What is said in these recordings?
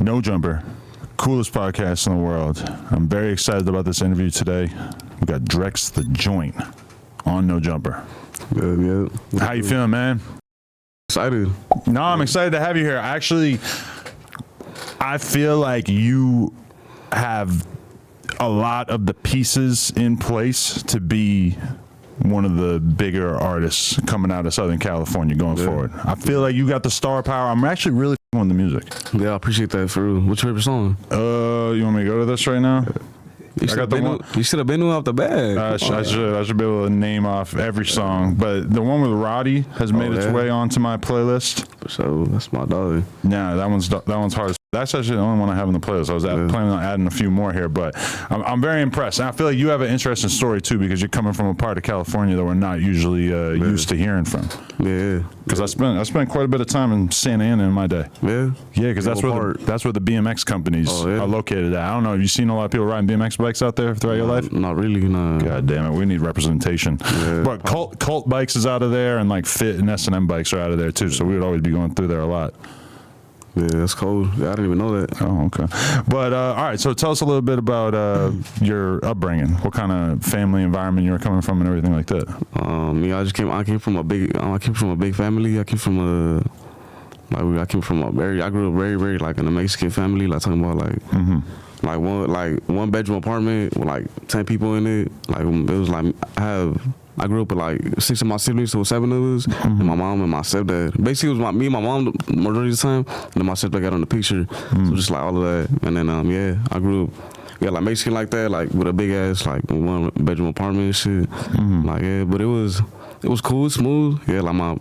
No Jumper, coolest podcast in the world. I'm very excited about this interview today. We got DrexTheJoint on No Jumper. Yeah. How you feeling, man? Excited. No, I'm excited to have you here. Actually, I feel like you have a lot of the pieces in place to be one of the bigger artists coming out of Southern California going forward. I feel like you got the star power. I'm actually really on the music. Yeah, I appreciate that, for real. What's your favorite song? You want me to go to this right now? You should have been off the bat. I should be able to name off every song, but the one with Roddy has made its way onto my playlist. So that's my dog. Yeah, that one's hard. That's actually the only one I have in the playlist. I was planning on adding a few more here, but I'm very impressed. And I feel like you have an interesting story too, because you're coming from a part of California that we're not usually used to hearing from. Yeah. Because I spent quite a bit of time in Santa Ana in my day. Yeah. Yeah, because that's where the BMX companies are located at. I don't know. Have you seen a lot of people riding BMX bikes out there throughout your life? Not really. No. God damn it, we need representation. Yeah. But cult bikes is out of there, and like Fit and S&M bikes are out of there too. So we would always be going through there a lot. Yeah, that's cool. I didn't even know that. Oh, okay. But all right, so tell us a little bit about your upbringing. What kind of family environment you were coming from, and everything like that. I came from a big family. I grew up very like in a Mexican family. Like talking about like one bedroom apartment with like 10 people in it. Like it was like I grew up with like 6 of my siblings, so 7 of us, and my mom and my stepdad. Basically, it was me and my mom the majority of the time, and then my stepdad got on the picture. So just like all of that. And then, I grew up, like Mexican like that, like with a big ass, like 1 bedroom apartment and shit. But it was cool, smooth. Yeah, like my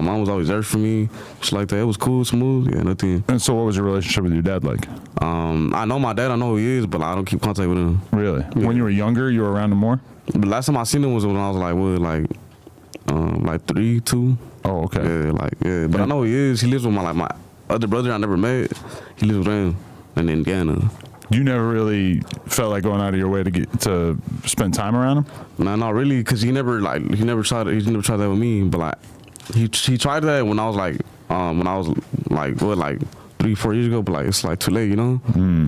mom was always there for me, just like that. It was cool, smooth. Yeah, nothing. And so what was your relationship with your dad like? I know my dad, I know who he is, but I don't keep contact with him. Really? Yeah. When you were younger, you were around him more? The last time I seen him was when I was like 3, 2. Oh, okay. Yeah, But I know who he is. He lives with my other brother I never met. He lives with him in Indiana. You never really felt like going out of your way to spend time around him? Nah, not really, cause he never tried that with me. But like he tried that when I was like 3-4 years ago, but like it's like too late, you know.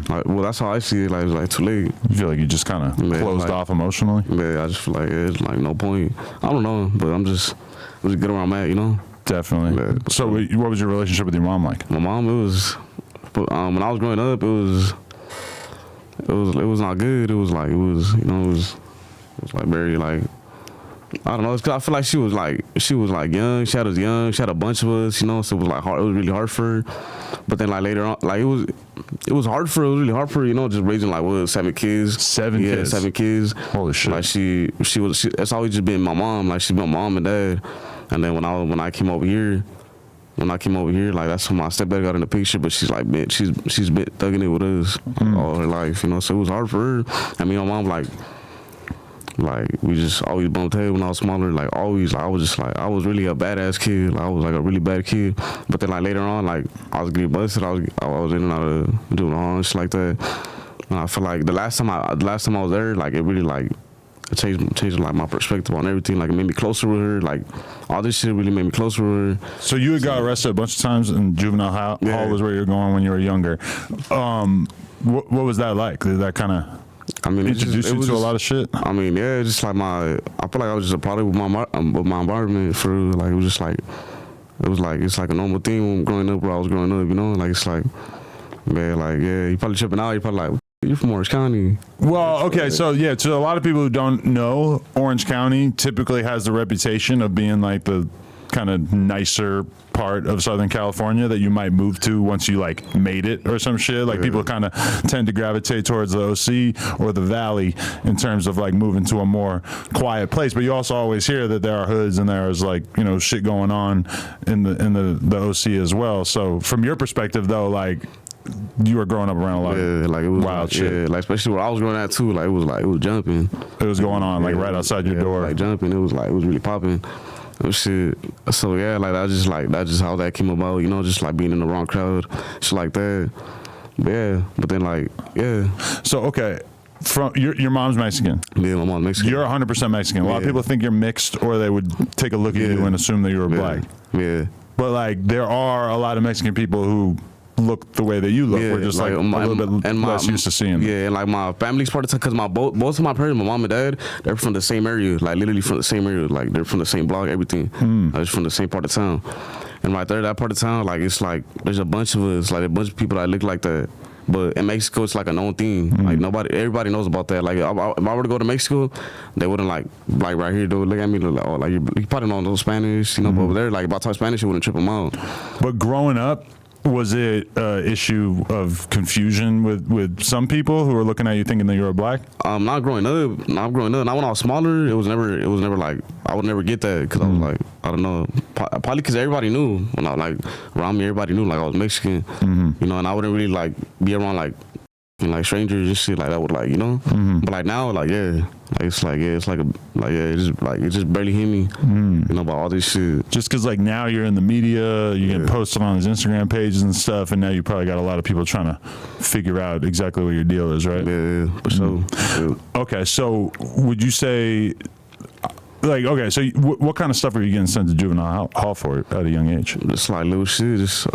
Like, well, that's how I see it. Like it's like too late. You feel like you just kind of closed off emotionally? Yeah, I just feel like it's like no point. I don't know, but I'm just good where I'm at, you know. Definitely. Yeah, so what was your relationship with your mom like? My mom, it was when I was growing up, it was not good. It was like like very like, I don't know. It's 'cause I feel like she was like young. She had us young. She had a bunch of us, you know. So it was like hard. It was really hard for her. But then like later on, like it was hard for her. It was really hard for her, you know, just raising like 7 kids. 7 kids. 7 kids. Holy shit. Like she that's always just been my mom. Like she's been my mom and dad. And then when I came over here, like that's when my stepdad got in the picture. But she's been thugging it with us all her life, you know. So it was hard for her. I mean, my mom like we just always bumped heads when I was smaller. Like always, like, I was really a badass kid. Like, I was like a really bad kid. But then like later on, like I was getting busted. I was in and out of doing all shit like that. And I feel like the last time I was there, like it really like it changed like my perspective on everything. Like it made me closer with her. Like all this shit really made me closer with her. So you got arrested a bunch of times, and Juvenile Hall was where you were going when you were younger. What was that like? Did that kind of introduce you to a lot of shit? I mean, yeah, just like I feel like I was just a product with my environment for real. Like it's like a normal thing when growing up, where I was growing up, you know. Like it's like, man, you probably tripping out. You probably like, you're from Orange County. Well, okay, so yeah, to a lot of people who don't know, Orange County typically has the reputation of being like the kind of nicer part of Southern California that you might move to once you like made it or some shit. Like people kind of tend to gravitate towards the OC or the Valley in terms of like moving to a more quiet place. But you also always hear that there are hoods and there's like, you know, shit going on in the OC as well. So from your perspective though, like you were growing up around a lot of like it was wild shit. Yeah, like especially where I was growing at too. Like it was jumping. It was going on like right outside your door. Like jumping. It was really popping. Oh shit. So yeah, like that's just how that came about, you know, just like being in the wrong crowd, shit like that. But yeah, but then like So okay, from your mom's Mexican. Yeah, my mom's Mexican. You're 100% Mexican. A lot of people think you're mixed, or they would take a look at you and assume that you were black. Yeah. But like there are a lot of Mexican people who look the way that you look. We're just like a little bit less used to seeing them. Yeah, and like my family's part of the time, because both of my parents, my mom and dad, they're from the same area, like literally from the same area, like they're from the same block, everything. They're from the same part of town. And right there, that part of town, like it's like there's a bunch of us, like a bunch of people that look like that. But in Mexico, it's like a known thing. Like everybody knows about that. Like if I were to go to Mexico, they wouldn't like right here, dude, look at me, like, oh, like you probably don't know Spanish, you know. But over there, like if I talk Spanish, it wouldn't trip them out. But growing up, was it an issue of confusion with some people who were looking at you thinking that you were black? Not growing up. Not when I was smaller, it was never like I would never get that because I was like, I don't know, probably because everybody knew when I like around me, everybody knew like I was Mexican, you know, and I wouldn't really like be around like strangers and shit like that would like, you know. But like now, like it's it just barely hit me, you know, about all this shit. Just because like now you're in the media, you get posted on his Instagram pages and stuff, and now you probably got a lot of people trying to figure out exactly what your deal is, right? Yeah, for sure. Yeah. Okay, so would you say, like, okay, so what kind of stuff are you getting sent to juvenile hall for at a young age? Just like little shit. Just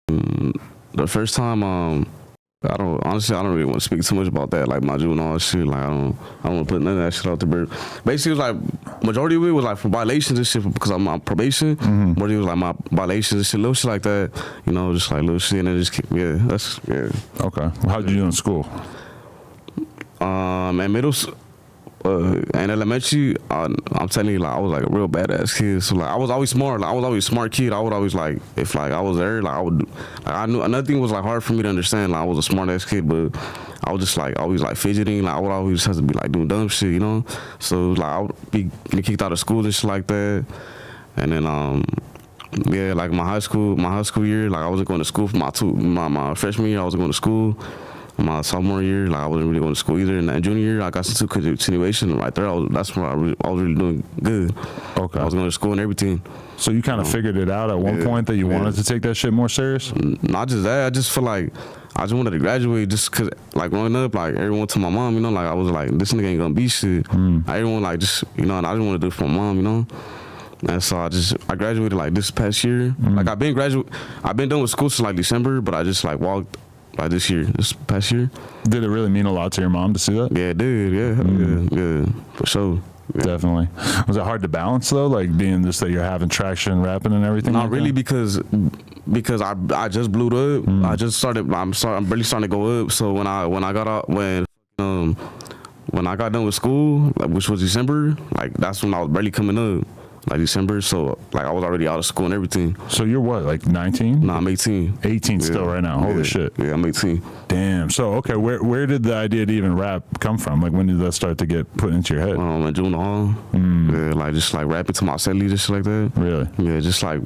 the first time, I don't really want to speak too much about that, like my juvenile shit. Like I don't want to put none of that shit out there. But basically, it was like majority of it was like for violations and shit because I'm on probation. Majority was like my violations and shit, little shit like that. You know, just like little shit, and then just Okay, how did you do in school? In middle and elementary, I'm telling you, like I was like a real badass kid. So like I was always smart. Like I was always a smart kid. I would always like if like I was there, like I would. Like, I knew another thing was like hard for me to understand. Like I was a smart ass kid, but I was just like always like fidgeting. Like I would always have to be like doing dumb shit, you know. So like I would be getting kicked out of school and shit like that. And then like my high school year, like I wasn't going to school for my freshman year. I wasn't going to school. My sophomore year, like I wasn't really going to school either. And that junior year, I got into continuation right there. That's where I was really doing good. Okay. I was going to school and everything. So you kind of figured it out at one point that you wanted to take that shit more serious? Not just that. I just feel like I just wanted to graduate just because, like, growing up, like, everyone to my mom, you know, like, I was like, this nigga ain't going to be shit. Everyone, like, just, you know, and I just wanted to do it for my mom, you know. And so I graduated, like, this past year. Like, I've been done with school since, like, December, but I just, like, walked. Like this past year. Did it really mean a lot to your mom to see that? Yeah, it did. Yeah, for sure. Yeah. Definitely. Was it hard to balance though, like being just that you're having traction, rapping, and everything? Not like really, that? because I just blew up. I just started. I'm really starting to go up. So when I got out when I got done with school, like, which was December, like that's when I was barely coming up. Like December, so like I was already out of school and everything. So you're what, like 19? Nah, I'm 18. 18 still right now. Holy shit. Yeah, I'm 18. Damn. So okay, where did the idea to even rap come from? Like when did that start to get put into your head? In Juvenile. Yeah, like just like rapping to my cellies and shit like that. Really? Yeah, just like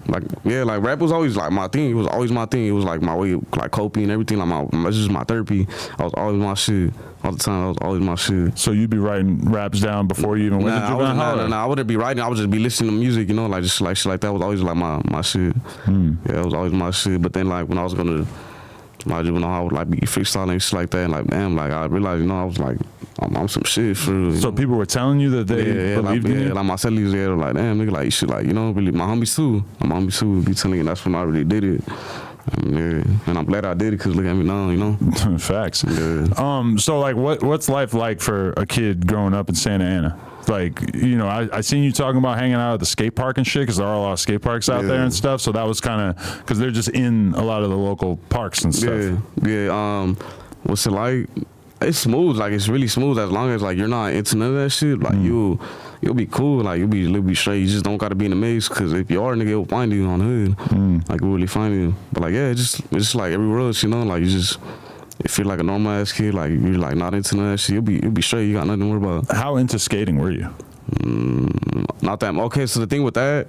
rap was always like my thing. It was always my thing. It was like my way of like coping and everything. Like this is my therapy. I was always my shit. All the time, I was always my shit. So you'd be writing raps down before you even went to Juvenile? I wouldn't be writing. I would just be listening to music, you know, like just like shit like that was always like my shit. Yeah, it was always my shit. But then like when I was gonna my Juvenile, I would like be freestyling and shit like that. And like damn, like I realized, you know, I was like I'm some shit for real. So people were telling you that they believed in you? Like my cellies, yeah, like damn, nigga, like you should like, you know, really my homies too. My homies too would be telling you. That's when I really did it. Yeah, and I'm glad I did it because look at me now, you know. Facts. Yeah. So like, what's life like for a kid growing up in Santa Ana? Like, you know, I seen you talking about hanging out at the skate park and shit because there are a lot of skate parks out there and stuff. So that was kind of because they're just in a lot of the local parks and stuff. Yeah. What's it like? It's smooth. Like it's really smooth as long as like you're not into none of that shit. Like you'll be cool. Like you'll be straight. You just don't gotta be in the maze because if you are, nigga, it'll find you on the hood. Like it'll really find you. But like it's just like everywhere else, you know. Like you just. If you're like a normal ass kid, like you're like not into none of that shit, you'll be straight. You got nothing to worry about. How into skating were you? Not that. Okay, so the thing with that,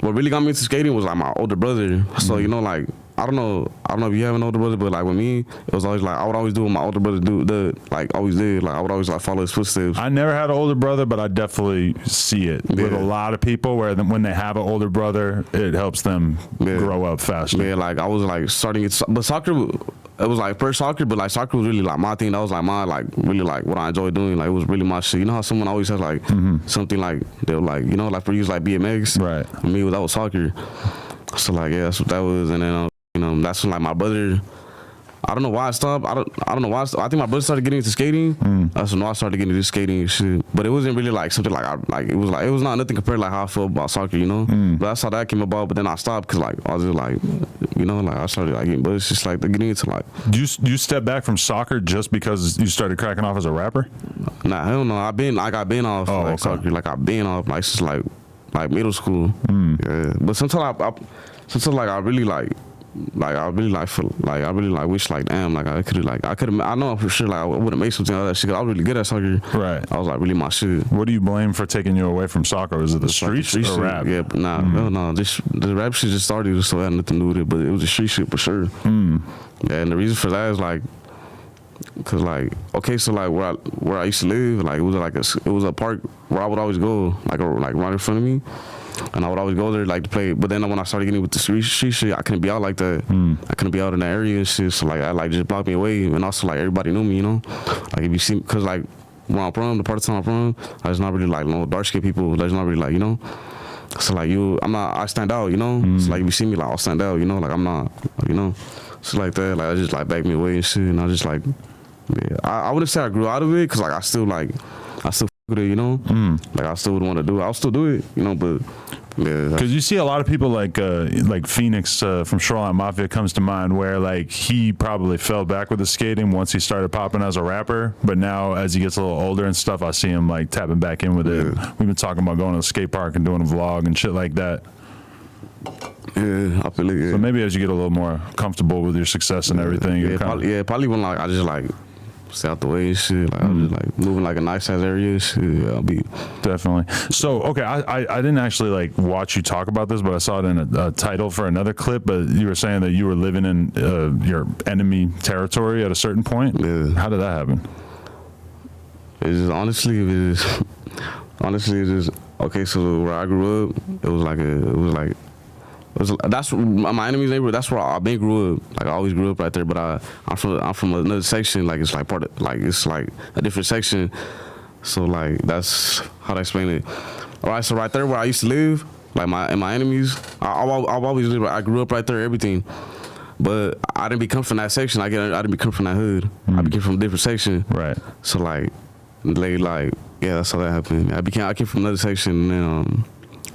what really got me into skating was like my older brother. So you know, like I don't know if you have an older brother, but like with me, it was always like I would always do what my older brother always did. Like I would always like follow his footsteps. I never had an older brother, but I definitely see it with a lot of people where when they have an older brother, it helps them grow up faster. Yeah, like I was like starting it, but soccer. It was like first soccer, but like soccer was really like my thing. That was like my like really like what I enjoyed doing. Like it was really my shit. You know how someone always has like something like they're like, you know, like for you it's like BMX. Right. For me that was soccer. So like yeah, that's what that was. And then You know, that's when like my brother. I don't know why I stopped. I don't know why I stopped. I think my brother started getting into skating. That's when I started getting into skating and shit. But it wasn't really like something like it was not nothing compared to like how I felt about soccer, you know. But that's how that came about. But then I stopped because like I was just like, you know, like I started like getting, but it's just like getting into like. Do you step back from soccer just because you started cracking off as a rapper? Nah, hell no. I've been off like soccer. Like I've been off like since like middle school. Yeah. But sometimes I really wish like damn like I could have I know for sure like I would have made something out of that shit. 'Cause I was really good at soccer. Right. I was like really my shit. What do you blame for taking you away from soccer? Is it the streets or rap? Yeah, but no, just the rap shit just started, so it had nothing to do with it. But it was the street shit for sure. Yeah, and the reason for that is like, cause like okay, so like where I used to live, like it was a park where I would always go, like right in front of me. And I would always go there like to play, but then when I started getting with the street shit, I couldn't be out like that. I couldn't be out in that area and shit, so like I like just blocked me away. And also like everybody knew me, you know. Like if you see, cause like where I'm from, the part of town I'm from, there's not really like no dark skinned people. There's not really like, you know. So like I stand out, you know. So like if you see me, like I'll stand out, you know. Like I'm not, like, you know. So like that, like I just like back me away and shit, and I just like, yeah. I wouldn't say I grew out of it, cause like I still with it, you know. Like I still would want to do it. I'll still do it, you know, but. Yeah, because you see a lot of people like Phoenix from Shoreline Mafia comes to mind, where like he probably fell back with the skating once he started popping as a rapper, but now as he gets a little older and stuff, I see him like tapping back in with it. We've been talking about going to the skate park and doing a vlog and shit like that. Yeah, I feel it. Yeah. So maybe as you get a little more comfortable with your success and everything, probably when like I just like stay out the way and shit. Like I'm just like moving like a nice ass area and shit. Yeah, I'll be definitely. So okay, I didn't actually like watch you talk about this, but I saw it in a title for another clip. But you were saying that you were living in your enemy territory at a certain point. Yeah. How did that happen? It's just honestly, it's just okay. So where I grew up, that's my enemy's neighborhood. That's where I've been grew up. Like I always grew up right there. But I'm from another section. Like it's like part of it's like a different section. So like that's how to explain it. All right. So right there where I used to live, like my enemies, I've always lived. I grew up right there. Everything. But I didn't become from that section. I didn't become from that hood. I became from a different section. Right. So like yeah, that's how that happened. I came from another section and then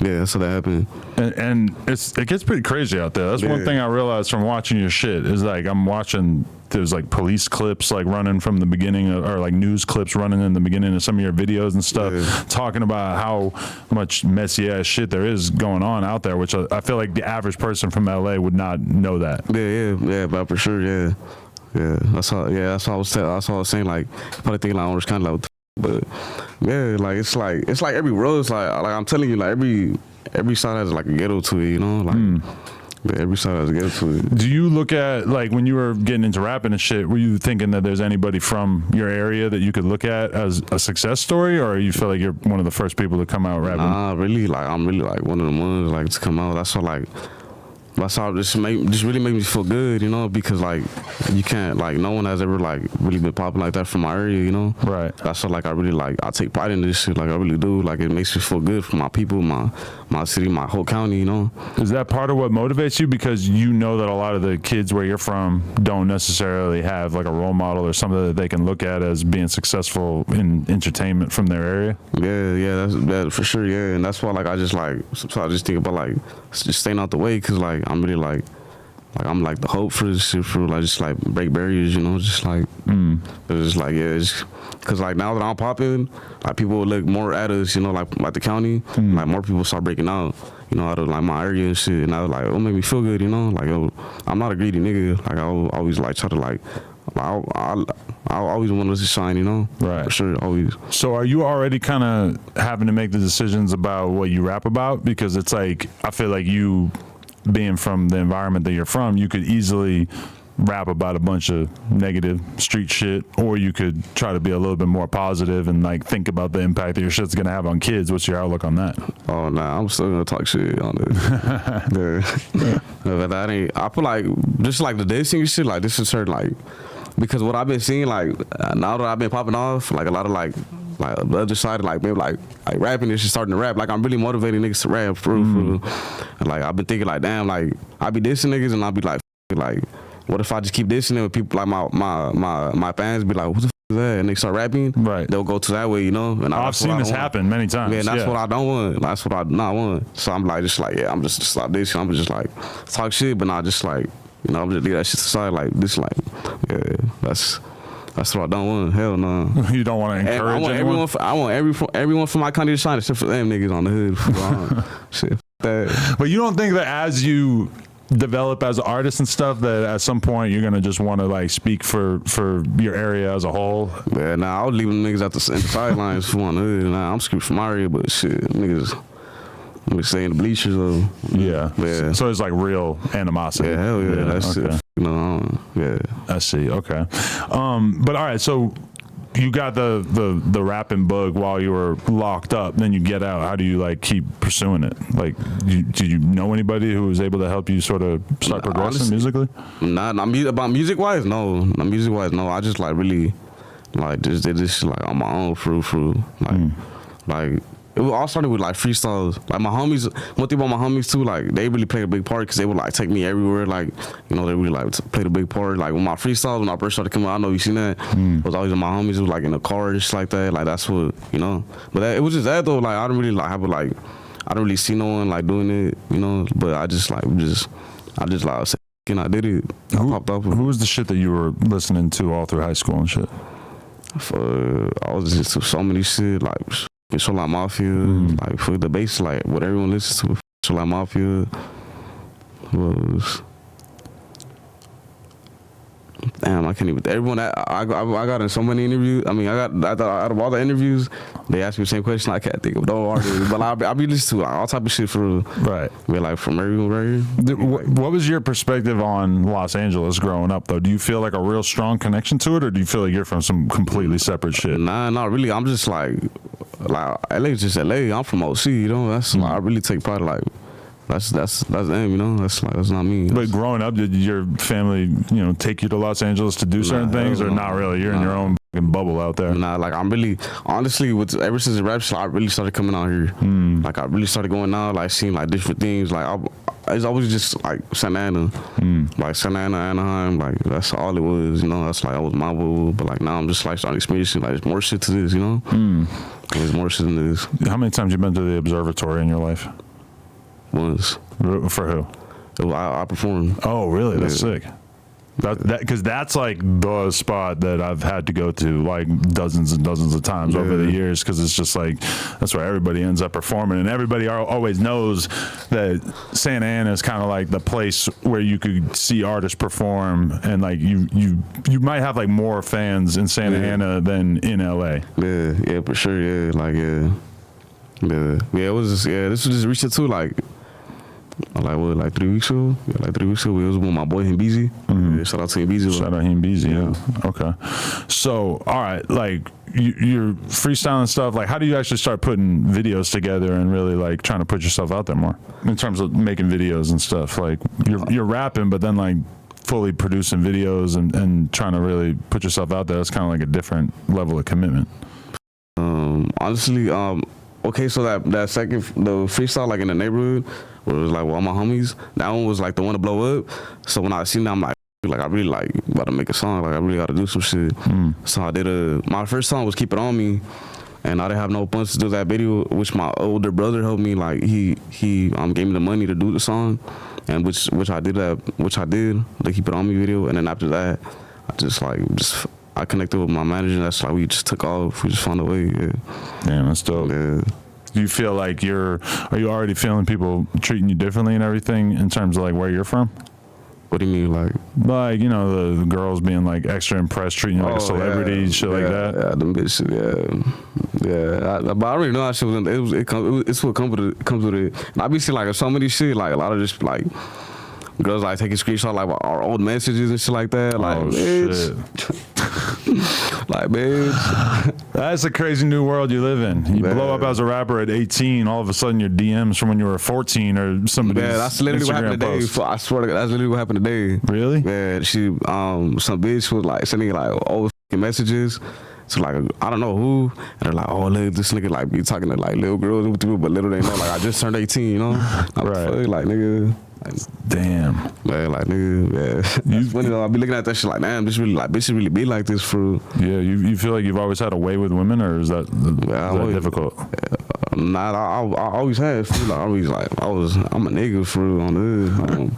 yeah, that's how that happened. And it gets pretty crazy out there. That's one thing I realized from watching your shit is like I'm watching there's like police clips like running from the beginning or like news clips running in the beginning of some of your videos and stuff talking about how much messy ass shit there is going on out there, which I feel like the average person from LA would not know that. Yeah, but for sure, yeah. That's how I was saying, like probably thinking like Orange County, like, but yeah, like it's like every road is like I'm telling you, like every side has like a ghetto to it, you know, like yeah, every side has a ghetto to it. Do you look at like when you were getting into rapping and shit, were you thinking that there's anybody from your area that you could look at as a success story, or you feel like you're one of the first people to come out rapping? Nah, really, like I'm really like one of the ones like to come out. That's how this really made me feel good, you know, because like you can't like no one has ever like really been popping like that from my area, you know. Right. That's what like I really like. I take pride in this shit, like I really do. Like it makes me feel good for my people, my city, my whole county, you know. Is that part of what motivates you? Because you know that a lot of the kids where you're from don't necessarily have like a role model or something that they can look at as being successful in entertainment from their area. Yeah, that's for sure. Yeah, and that's why like I just like sometimes I just think about like just staying out the way, because like I'm really like I'm like the hope for this shit, for like just like break barriers, you know, just like it's just like because like now that I'm popping, like people would look more at us, you know, like the county, like more people start breaking out, you know, out of like my area and shit, and I was like, it make me feel good, you know, like I'm not a greedy nigga, like I always like try to like I always want us to shine, you know, right? For sure, always. So are you already kind of having to make the decisions about what you rap about? Because it's like I feel like you, being from the environment that you're from, you could easily rap about a bunch of negative street shit, or you could try to be a little bit more positive and like think about the impact that your shit's gonna have on kids. What's your outlook on that? Oh nah, I'm still gonna talk shit on it. But that ain't. I feel like just like the dancing shit, like this is certain like, because what I've been seeing, like now that I've been popping off, like a lot of like the other side, like maybe like rapping is just starting to rap. Like I'm really motivating niggas to rap for real. And like I've been thinking like, damn, like I be dissing niggas and I'll be like, like, what if I just keep dissing it with people like my fans be like, what the f is that? And they start rapping. Right. They'll go to that way, you know. And I've seen this happen many times. Yeah, that's what I don't want. That's what I not want. So I'm like, I'm just stop this. I'm just like talk shit, but not just like, you know, I'm just leave that shit aside. Like this, like, yeah, that's what I don't want. Hell no. You don't want to encourage anyone? I want everyone from my country to shine, except for them niggas on the hood. Shit, that. But you don't think that as you develop as an artist and stuff, that at some point you're gonna just want to like speak for your area as a whole? Yeah, nah, I was leaving niggas at the sidelines for on the hood. Nah, I'm screwed from my area, but shit, niggas stay in the bleachers though. Yeah. So it's like real animosity. Yeah, hell yeah. That's okay. it. You know, yeah. I see. Okay. But all right, so you got the rapping bug while you were locked up, then you get out. How do you like keep pursuing it? Like, did you know anybody who was able to help you sort of start progressing honestly, musically? About music wise, no. Not music wise, no. I just like really like just did this shit, like on my own, like it all started with like freestyles. Like my homies, one thing about my homies too, like they really played a big part because they would like take me everywhere. Like, you know, they really like played a big part. Like when my freestyles, when I first started coming out, I know you seen that. It was always my homies. It was like in the car, just like that. Like that's what, you know. But it was just that though. Like I don't really like have like I don't really see no one like doing it, you know. But I just like I did it. I popped up. Who was the shit that you were listening to all through high school and shit? I was just to so many shit like. So like Mafia, like for the bass, like what everyone listens to. So like Mafia was, damn, I can't even. Everyone I got in so many interviews. I mean, I thought out of all the interviews, they asked me the same question. I can't think of no artist, but I be listening to like all type of shit for right. We're like from everywhere. What was your perspective on Los Angeles growing up though? Do you feel like a real strong connection to it, or do you feel like you're from some completely separate shit? Nah, not really. I'm just like LA is just LA. I'm from OC, you know. That's like, I really take pride. Like that's them, you know. That's not me. But growing up, did your family, you know, take you to Los Angeles to do certain things, or not really? You're in your own fucking bubble out there. Nah, like I'm really honestly ever since the rap shit, I really started coming out here. Like I really started going out, like seeing like different things. Like it's always just like Santa Ana, like Santa Ana, Anaheim. Like that's all it was, you know. That's like I was my boo. But like now I'm just like starting experiencing like there's more shit to this, you know. There's more shit than this. How many times you been to the observatory in your life? Once. For who? I performed. Oh, really? That's sick. Because that's like the spot that I've had to go to like dozens and dozens of times over the years, because it's just like that's where everybody ends up performing, and everybody always knows that Santa Ana is kind of like the place where you could see artists perform, and like you might have like more fans in Santa Ana than in LA. Yeah, for sure. Yeah, like it was just, this was just recent too, like 3 weeks ago? Yeah, like 3 weeks ago. It was with my boy Himbeezy. Yeah, shout out to Himbeezy. Shout out Himbeezy, yeah. Okay. So, all right, like you're freestyling stuff. Like, how do you actually start putting videos together and really like trying to put yourself out there more in terms of making videos and stuff? Like you're rapping, but then like fully producing videos and trying to really put yourself out there. That's kind of like a different level of commitment. Honestly, okay, so that second, the freestyle like in the neighborhood, where it was like with all my homies, that one was like the one to blow up. So when I seen that, I'm like I really like about to make a song. Like I really got to do some shit. So I did my first song was Keep It On Me, and I didn't have no funds to do that video, which my older brother helped me. Like he gave me the money to do the song, and which I did the Keep It On Me video. And then after that, I connected with my manager, and that's like we just took off. We just found a way. Yeah. Damn, that's dope. Yeah. Do you feel like are you already feeling people treating you differently and everything in terms of like where you're from? What do you mean, like? Like, you know, the girls being like extra impressed, treating you like a celebrity, shit like that. Yeah, them bitches, yeah. But I already know how shit was. It's what comes with it. And I be seeing like some of these shit, like a lot of just like girls like taking screenshots like our old messages and shit like that. Like, bitch. Like, bitch. That's a crazy new world you live in. You blow up as a rapper at 18, all of a sudden your DMs from when you were 14 or somebody's that's literally Instagram what happened today. post. I swear to God, that's literally what happened today. Really? Yeah, some bitch was like sending like old messages. So like I don't know who, and they're like, oh look, this nigga like be talking to like little girls, but little they know like I just turned 18, you know? Right. Like nigga. Damn. Man, like nigga, yeah. It's funny though. I be looking at that shit like, damn, this really like bitches really be like this for real. Yeah, you feel like you've always had a way with women, or is that difficult? Nah, I always had. Feel like I'm a nigga for real on the.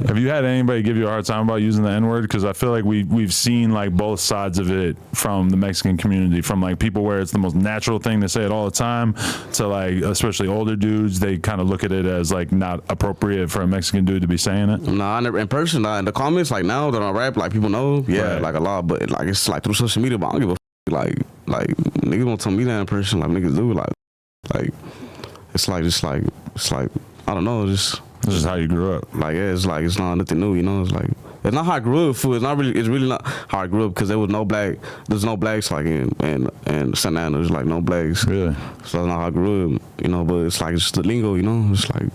Have you had anybody give you a hard time about using the N-word? Because I feel like we've seen like both sides of it from the Mexican community, from like people where it's the most natural thing to say it all the time, to like especially older dudes, they kind of look at it as like not appropriate for a Mexican dude to be saying it. Nah, I never in person. In the comments, like now that I rap, like people know, yeah, right. like a lot, but like it's like through social media. But I don't give a like niggas won't tell me that in person, like niggas do, like it's like I don't know, just. This is how you grew up. Like yeah, it's like it's not nothing new, you know. It's like it's not how I grew up. Fool. It's really not how I grew up because there's no blacks like in Santa Ana. There's like no blacks. Really? So that's not how I grew up, you know. But it's like it's the lingo, you know. It's like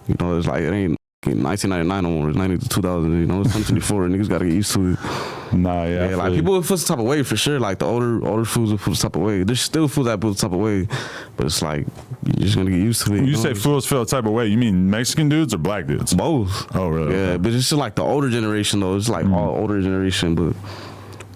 it's like it ain't 1999 no more. It's 90 to 2000, you know. It's 2024 and niggas gotta get used to it. Nah, yeah. Like people would feel some type of way for sure. Like the older fools would feel some type of way. There's still fools that feel some type of way, but it's like you're just gonna get used to it. When you say fools feel a type of way, you mean Mexican dudes or black dudes? Both. Oh, really? Yeah, Okay. but it's just like the older generation though. It's like all older generation, but.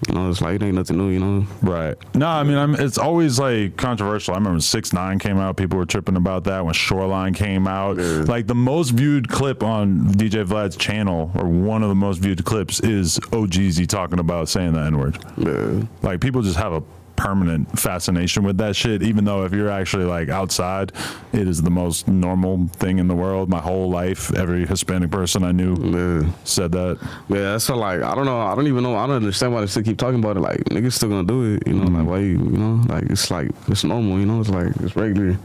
You know, it's like it ain't nothing new, you know. Right. No, I mean, it's always like controversial. I remember 6ix9ine came out. People were tripping about that when Shoreline came out. Yeah. Like the most viewed clip on DJ Vlad's channel, or one of the most viewed clips, is OGZ talking about saying the N-word. Yeah. Like people just have a permanent fascination with that shit, even though if you're actually like outside, it is the most normal thing in the world. My whole life, every Hispanic person I knew said that. Yeah, that's so like I don't know. I don't even know. I don't understand why they still keep talking about it. Like niggas still gonna do it, you know? Like why you know? Like it's normal, you know? It's like it's regular.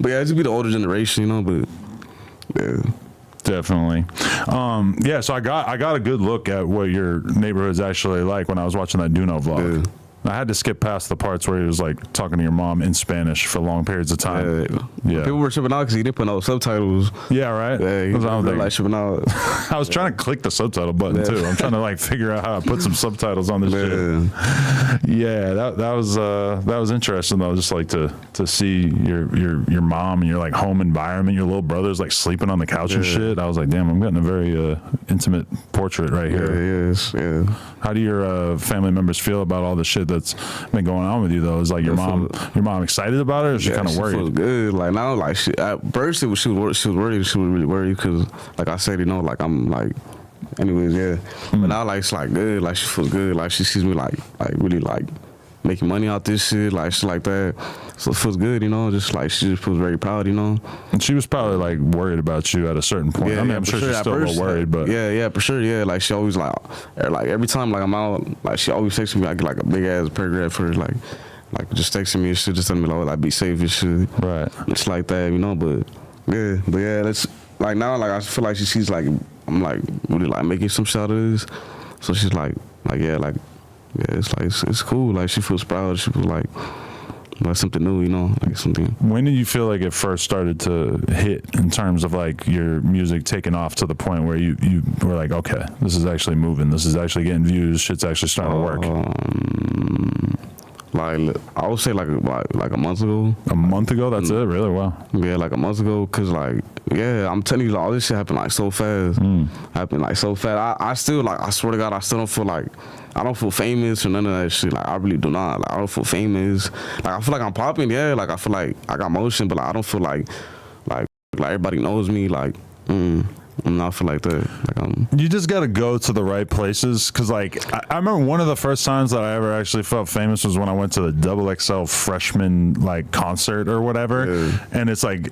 But yeah, it just be the older generation, you know. But yeah. Definitely. Yeah, so I got a good look at what your neighborhood's actually like when I was watching that Duno vlog. Yeah. I had to skip past the parts where he was like talking to your mom in Spanish for long periods of time. Yeah. People were tripping out because he didn't put no subtitles. Yeah, right? Yeah, he was like tripping out. I was trying to click the subtitle button too. I'm trying to like figure out how to put some subtitles on this shit. Yeah, that was interesting though. Just like to see your mom and your like home environment, your little brother's like sleeping on the couch and shit. I was like, damn, I'm getting a very intimate portrait right here. Yeah. How do your family members feel about all the shit that's been going on with you though? Is like your mom excited about it, or is she kind of worried? She feels good. Like now, like at first she was worried. She was really worried because, like I said, you know, like I'm like, anyways, yeah. But now like it's like good. Like she feels good. Like she sees me like really like making money out this shit, like shit like that. So it feels good, you know. Just like she just feels very proud, you know. And she was probably like worried about you at a certain point. I mean, I'm sure she's still a little worried, but yeah, for sure, yeah. Like she always like every time like I'm out, like she always texting me. I get like a big ass paragraph for her, like just texting me and shit, just telling me like be safe and shit. Right. It's like that, you know. But yeah, that's like now, like I feel like she sees like I'm like really like making some shit out of this. So she's like yeah, it's like it's cool. Like she feels proud. She feels like something new, you know, like something. When did you feel like it first started to hit in terms of like your music taking off to the point where you were like, okay, this is actually moving. This is actually getting views. Shit's actually starting to work. Like I would say like a month ago. A month ago? That's it? Really? Wow. Yeah, like a month ago. Cause like I'm telling you, like, all this shit happened like so fast. Happened like so fast. I still like I swear to God, I still don't feel like I don't feel famous or none of that shit. Like I really do not. Like I don't feel famous. Like I feel like I'm popping. Yeah. Like I feel like I got motion, but like, I don't feel like everybody knows me. Like. I'm not feel like that. Like you just gotta go to the right places, because like I remember one of the first times that I ever actually felt famous was when I went to the XXL freshman like concert or whatever, and it's like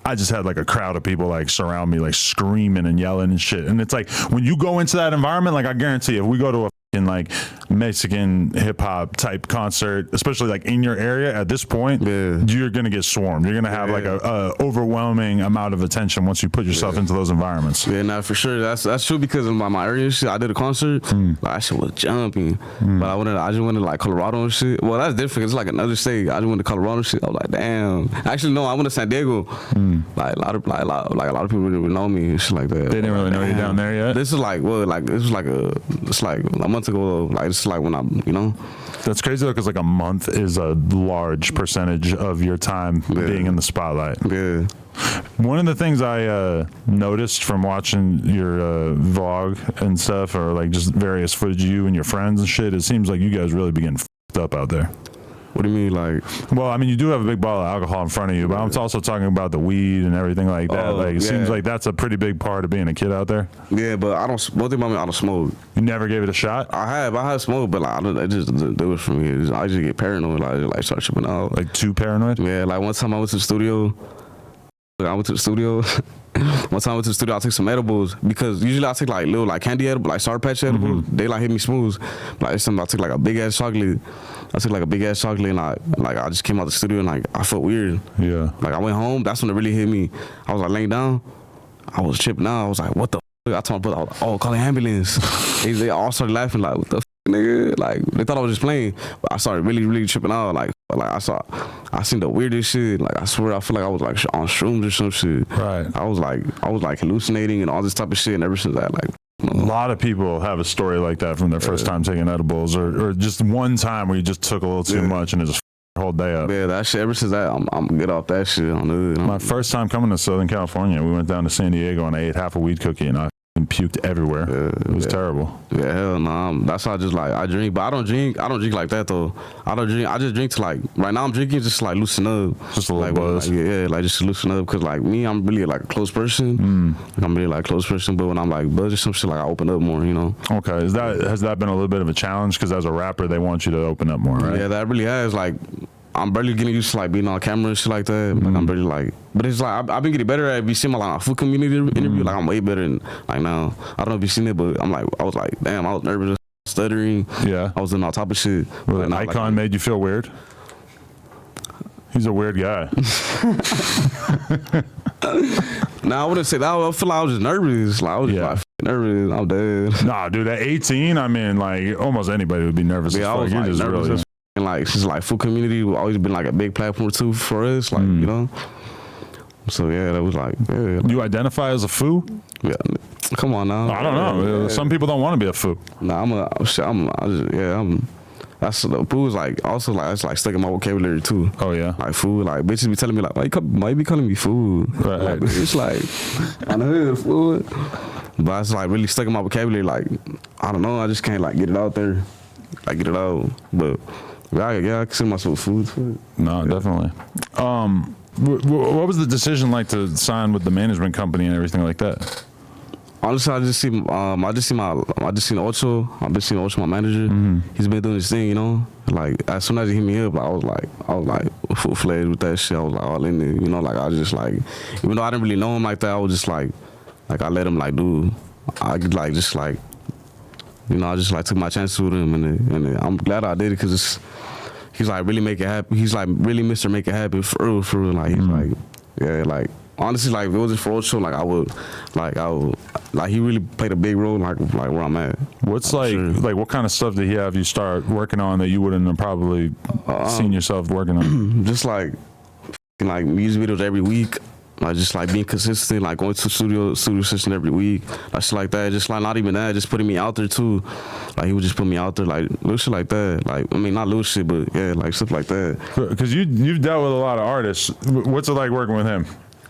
I just had like a crowd of people like surround me, like screaming and yelling and shit, and it's like when you go into that environment, like I guarantee if we go to a in like Mexican hip hop type concert, especially like in your area at this point, you're gonna get swarmed. You're gonna have like a overwhelming amount of attention once you put yourself into those environments. Yeah, nah, for sure. That's true, because in my area shit, I did a concert, like that shit was jumping. But I just went to like Colorado and shit. Well, that's different. It's like another state. I just went to Colorado and shit. I was like, damn. Actually, no, I went to San Diego. Like a lot of people really know me and shit like that. They didn't really know you down there yet. This is like it's like a month ago. Like it's like when I'm, you know. That's crazy though, because like a month is a large percentage of your time being in the spotlight. Yeah. One of the things I noticed from watching your vlog and stuff, or like just various footage of you and your friends and shit, it seems like you guys really be getting fucked up out there. What do you mean, like? Well, I mean, you do have a big bottle of alcohol in front of you, but I'm also talking about the weed and everything like that. Like, it seems like that's a pretty big part of being a kid out there. Yeah, but I don't. One thing about me, I don't smoke. You never gave it a shot? I have smoked, but like, I just do it for me. I just get paranoid, like start tripping out. Like too paranoid? Yeah, like one time I went to the studio. One time I went to the studio, I took some edibles because usually I take like little like candy edibles, like Sour Patch edibles. They like hit me smooth. Like this time I took like a big ass chocolate. And I just came out the studio and like I felt weird. Yeah. Like I went home. That's when it really hit me. I was like laying down. I was tripping out. I was like, what the fuck? I told my brother, I was like, oh, call the ambulance. they all started laughing like, what the fuck, nigga? Like they thought I was just playing. But I started really tripping out. Like I seen the weirdest shit. Like I swear I feel like I was like on shrooms or some shit. Right. I was like hallucinating and all this type of shit. And ever since that, like. A lot of people have a story like that from their first time taking edibles, or just one time where you just took a little too much and it just the whole day up. Yeah, that shit. Ever since that, I'm good off that shit. My first time coming to Southern California, we went down to San Diego and I ate half a weed cookie and I puked everywhere. It was terrible. Yeah, hell no. That's how I just like I drink, but I don't drink like that though. I just drink to like right now I'm drinking just like loosen up. Just a little like, buzz. Like, like just loosen up because like me, I'm really like a close person. Like, I'm really like a close person, but when I'm like buzz or some shit, like I open up more, you know. Okay, has that been a little bit of a challenge? Because as a rapper, they want you to open up more, right? Yeah, that really has. Like I'm barely getting used to like being on camera and shit like that. Like I'm barely like, but it's like I've been getting better at it. If you see my like food community interview, like I'm way better than like now. I don't know if you've seen it, but I was like, damn, I was nervous, stuttering. Yeah, I was doing all type of shit. Well, like, an icon like, made you feel weird. He's a weird guy. Nah, I wouldn't say that. I feel like I was just nervous. Like I was just like nervous. I'm dead. Nah, dude, at 18, I mean, like almost anybody would be nervous. Yeah, I was like, nervous. Really... And like since like food community always been like a big platform too for us, like you know. So yeah, that was like You identify as a foo? Yeah, come on now. I don't know. Yeah. Some people don't want to be a foo. Nah, that's the food is like also like it's like stuck in my vocabulary too. Oh yeah, like food. Like bitches be telling me like why you be calling me food? Right. Like, it's like on the hood food, but it's like really stuck in my vocabulary. Like I don't know. I just can't like get it out there, like get it out. But yeah, I consider myself food. No, definitely. What was the decision like to sign with the management company and everything like that? Honestly, I just seen Ocho. I've been seeing Ocho, my manager. He's been doing his thing, you know. Like as soon as he hit me up, I was like full fledged with that shit. I was like all in it, you know. Like I was just like, even though I didn't really know him like that, I was just like I let him like do. I could like just like, you know, I just like took my chances with him, and I'm glad I did it because he's like really make it happen. He's like really Mr. Make It Happen for real. Like he's like, yeah, like. Honestly, like if it wasn't for Ocho, like I would, like he really played a big role, like where I'm at. What's like what kind of stuff did he have you start working on that you wouldn't have probably seen yourself working on? Just like music videos every week, like just like being consistent, like going to studio session every week, like shit like that. Just like not even that, just putting me out there too. Like he would just put me out there, like little shit like that. Like I mean, not little shit, but yeah, like stuff like that. Because you've dealt with a lot of artists. What's it like working with him?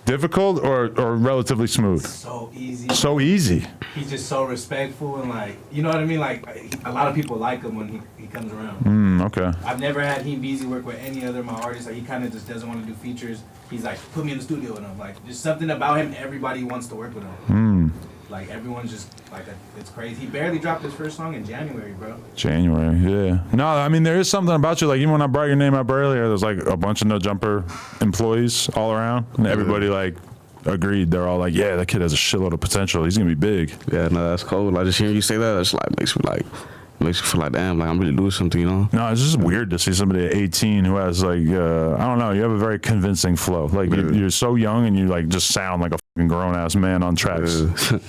Difficult or relatively smooth? So easy. So easy. He's just so respectful and like, you know what I mean? Like a lot of people like him when he comes around. Okay. I've never had him Beezy work with any other of my artists. Like he kind of just doesn't want to do features. He's like, put me in the studio with him. Like there's something about him. Everybody wants to work with him. Like everyone's just like it's crazy. He barely dropped his first song in January, bro. January, yeah. No, I mean there is something about you. Like even when I brought your name up earlier, there's like a bunch of No Jumper employees all around, and everybody like agreed. They're all like, yeah, that kid has a shitload of potential. He's gonna be big. Yeah, no, that's cool. Like just hearing you say that, it's like makes me feel like damn, like I'm really doing something, you know. No, it's just weird to see somebody at 18 who has like I don't know. You have a very convincing flow. Like you're so young and you like just sound like a fucking grown ass man on tracks.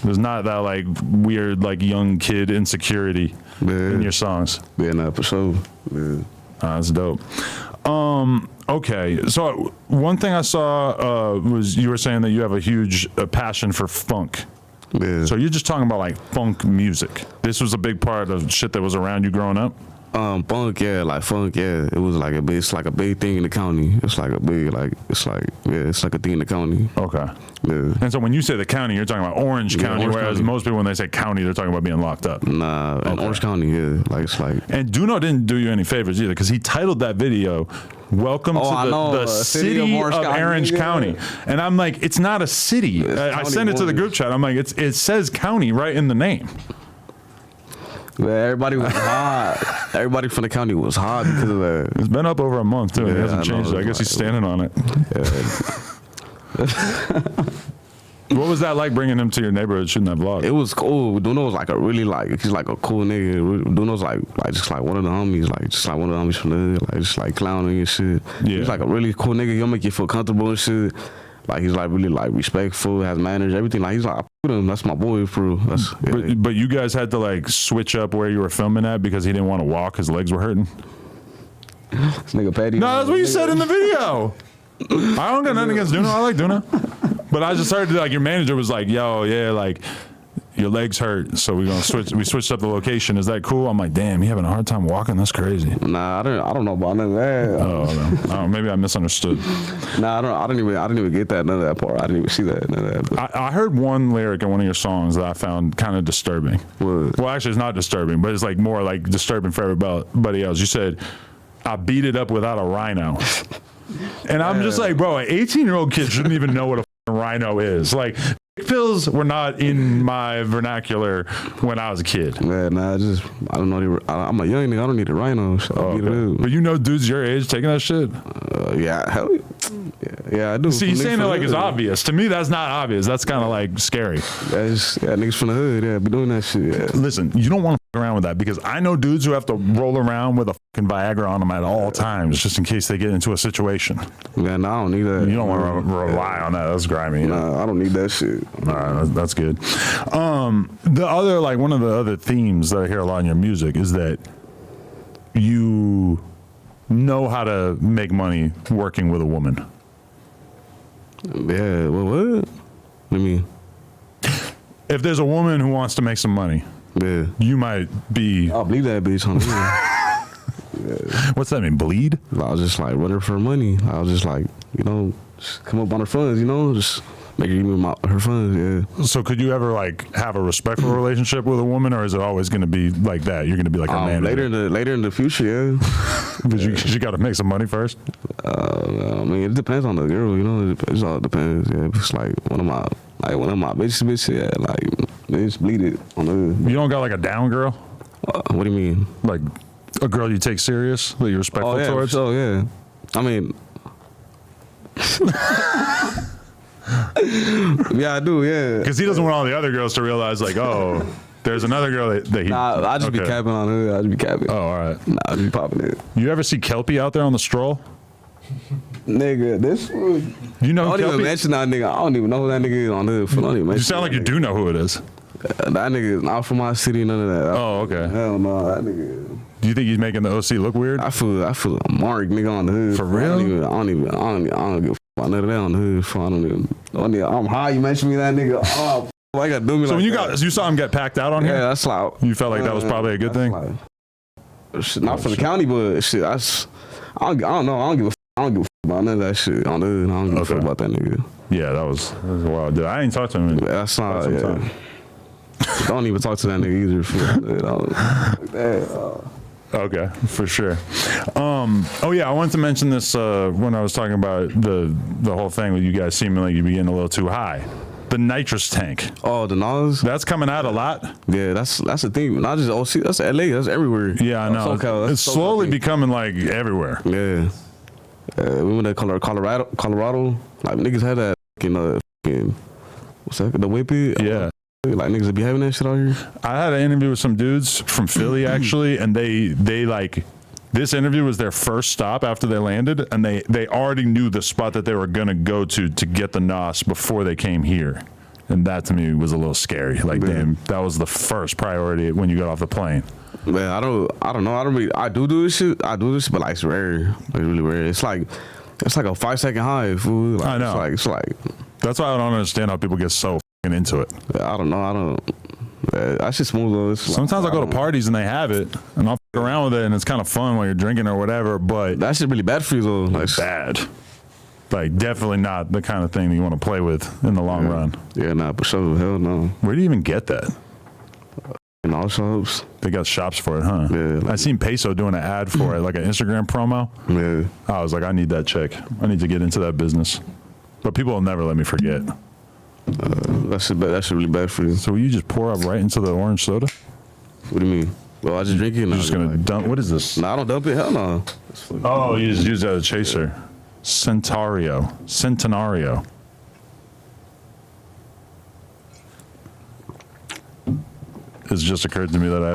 There's not that like weird like young kid insecurity in your songs. Yeah, no, for sure. Yeah. That's dope. Okay, so one thing I saw was you were saying that you have a huge passion for funk. Yeah. So you're just talking about like funk music. This was a big part of shit that was around you growing up? Funk, yeah, like funk, yeah. It was like it's like a big thing in the county. It's like a big, like, it's like a thing in the county. Okay. Yeah. And so when you say the county, you're talking about Orange County, Orange whereas County. most people, when they say county, they're talking about being locked up. Nah, in Orange County, yeah. Like, it's like. And Duno didn't do you any favors either, because he titled that video, Welcome to the city of Orange County. And I'm like, it's not a city. I sent it to the group chat. I'm like, it says county right in the name. Yeah, everybody was hot. Everybody from the county was hot because of that. It's been up over a month, too, and he hasn't changed it. I guess he's standing on it. What was that like bringing him to your neighborhood shooting that vlog? It was cool. Duno was like a really he's like a cool nigga. Duno's like just like one of the homies, like just like one of the homies from the hood, like just like clowning and shit. Yeah. He's like a really cool nigga. He'll make you feel comfortable and shit. Like he's like really like respectful, has manners, everything. Like he's like, I put him. That's my boy, for real. That's, yeah. But you guys had to like switch up where you were filming at because he didn't want to walk. His legs were hurting. This nigga Patty. No, that's what you said in the video. I don't got nothing against Duno. I like Duno. But I just heard like your manager was like, "Yo, yeah, like your legs hurt, so we're gonna switch. We switched up the location. Is that cool?" I'm like, "Damn, he having a hard time walking. That's crazy." Nah, I don't know about none of that. Oh, maybe I misunderstood. Nah, I didn't even get that, none of that part. I didn't even see that, none of that. But. I heard one lyric in one of your songs that I found kind of disturbing. What? Well, actually, it's not disturbing, but it's like more like disturbing for everybody else. You said, "I beat it up without a rhino," and I'm just like, bro, an 18-year-old kid shouldn't even know what a rhino is. Like, pills were not in my vernacular when I was a kid. Man, nah, I don't know. I'm a young nigga. I don't need a rhino. So Okay. But you know dudes your age taking that shit? Yeah, hell yeah, I do. See, he's saying it like it's obvious. To me, that's not obvious. That's kind of like scary. Niggas from the hood, yeah, be doing that shit. Yeah. Listen, you don't want to fuck around with that because I know dudes who have to roll around with a fucking Viagra on them at all times just in case they get into a situation. Yeah, nah, I don't need that. You don't want to rely on that. That's grimy. Nah, I don't need that shit. That's good. The other, like, one of the other themes that I hear a lot in your music is that you know how to make money working with a woman. Yeah, well, what? What do you mean? If there's a woman who wants to make some money, yeah, you might be. I'll bleed that bitch on What's that mean? Bleed? I was just like running for money. I was just like, just come up on her funds, just make her give me her funds, yeah. So could you ever like have a respectful relationship with a woman, or is it always going to be like that? You're going to be like a man. Later in the future, yeah. But you got to make some money first. I mean, it depends on the girl, it all depends. Yeah, if it's like one of my bitches, yeah, like they just bleed it on the. You don't got like a down girl? What do you mean? Like a girl you take serious, that you're respectful towards? Oh yeah. I mean. Yeah, I do, yeah. Because he doesn't want all the other girls to realize, like, oh, there's another girl that he. Nah, I just be capping on her. I just be capping. Oh, all right. Nah, I just be popping it. You ever see Kelpie out there on the stroll? Nigga, this fool. You know I don't Kelpie? even mention that nigga. I don't even know who that nigga is on the foot. I don't even mention You sound like you do know who it is. That nigga is not from my city, none of that. Oh, okay. Hell no, that nigga. Do you think he's making the OC look weird? I feel a mark nigga on the hood. For real? I don't give a fuck about none of that on the hood. I'm high. You mentioned me that nigga. Oh, I got to do me. So like when you saw him get packed out on here? Yeah, that's like. You felt like that was probably a good thing? Shit, not for the county, but shit, I don't know. I don't give a fuck about none of that shit on the hood. I don't give a fuck about that nigga. Yeah, that was wild. Dude, I ain't talked to him. That's not. Yeah. Don't even talk to that nigga either. Okay, for sure. Oh yeah, I wanted to mention this when I was talking about the whole thing with you guys seeming like you be getting a little too high. The nitrous tank. Oh, the NOS? That's coming out a lot. Yeah, that's the thing. Not just OC, that's LA, that's everywhere. Yeah, I know. It's slowly becoming like everywhere. Yeah. We went to Colorado. Like niggas had that what's that? The whippy? Yeah. Like niggas that be having that shit out here. I had an interview with some dudes from Philly actually, and they like this interview was their first stop after they landed, and they already knew the spot that they were gonna go to get the NOS before they came here, and that to me was a little scary. Like, damn, that was the first priority when you got off the plane. Man, I don't know. I do this shit, but like it's rare, like really rare. It's like a 5-second high, fool. Like, I know. It's like that's why I don't understand how people get so into it. I don't know. That shit smooth though. It's Sometimes I go to parties and they have it, and I'll fuck around with it, and it's kind of fun while you're drinking or whatever. But that shit really bad for you though. Like bad. Like definitely not the kind of thing that you want to play with in the long run. Yeah, nah, for sure. Hell no. Where do you even get that? In all shops. They got shops for it, huh? Yeah. I seen Peso doing an ad for it, like an Instagram promo. Yeah. I was like, I need that check. I need to get into that business. But people will never let me forget. That shit really bad for you. So will you just pour up right into the orange soda? What do you mean? Well, I just drink it. And You're just gonna dump. What is this? Nah, I don't dump it. Hell no. Oh, you just use that as a chaser. Centenario. It's just occurred to me that I